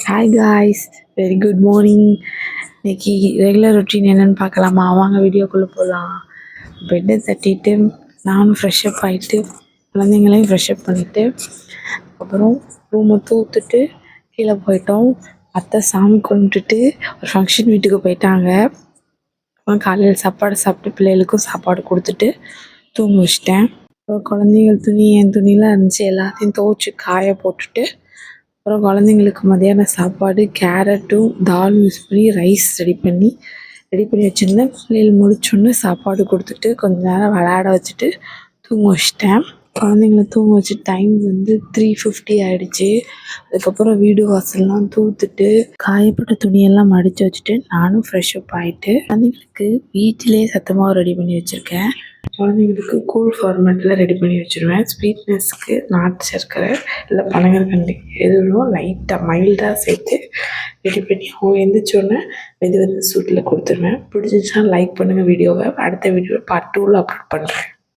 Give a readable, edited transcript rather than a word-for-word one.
Hi guys, very good morning. இன்னைக்கு regular routine என்னென்னு பார்க்கலாமா? வாங்க வீடியோக்குள்ளே போகலாம். பெட்டை தட்டிட்டு நானும் ஃப்ரெஷ்அப் ஆகிட்டு குழந்தைங்களையும் ஃப்ரெஷ்அப் பண்ணிவிட்டு அப்புறம் ரூமை தூத்துட்டு கீழே போயிட்டோம். அத்தை சாமி கும்பிட்டுட்டு ஒரு ஃபங்க்ஷன் வீட்டுக்கு போயிட்டாங்க. அப்புறம் காலையில் சாப்பாடு சாப்பிட்டு பிள்ளைகளுக்கும் சாப்பாடு கொடுத்துட்டு தூங்க வச்சிட்டேன். அப்புறம் குழந்தைங்கள் துணி என் துணியெலாம் இருந்துச்சு, எல்லாத்தையும் துவைச்சி காய போட்டுட்டு அப்புறம் குழந்தைங்களுக்கு மதியானம் சாப்பாடு கேரட்டும் தால் யூஸ் பண்ணி ரைஸ் ரெடி பண்ணி வச்சுருந்தேன். பிள்ளைகள் முடிச்சோன்னே சாப்பாடு கொடுத்துட்டு கொஞ்ச நேரம் விளையாட வச்சுட்டு தூங்க வச்சிட்டேன். குழந்தைங்கள தூங்க வச்சு டைம் 3:50 ஆகிடுச்சு. அதுக்கப்புறம் வீடு வாசல்லாம் தூத்துட்டு காயப்பட்ட துணியெல்லாம் மடித்து வச்சுட்டு நானும் ஃப்ரெஷ்அப் ஆகிட்டு குழந்தைங்களுக்கு வீட்டிலே சத்தமாக ரெடி பண்ணி வச்சுருக்கேன். குழந்தைங்களுக்கு கூல் ஃபார்மேட்டில் ரெடி பண்ணி வச்சுருவேன். ஸ்வீட்னஸ்க்கு நாட்டு சர்க்கரை இல்லை பனங்கற்கண்டு எதுவும் லைட்டாக மைல்டாக சேர்த்து ரெடி பண்ணி அவங்க எந்திரிச்சோன்னே வெது சூட்டில் கொடுத்துருவேன். பிடிச்சிருந்துச்சுன்னா லைக் பண்ணுங்கள் வீடியோவை. அடுத்த வீடியோவை பார்ட் 2ல் அப்லோட் பண்ணுறேன்.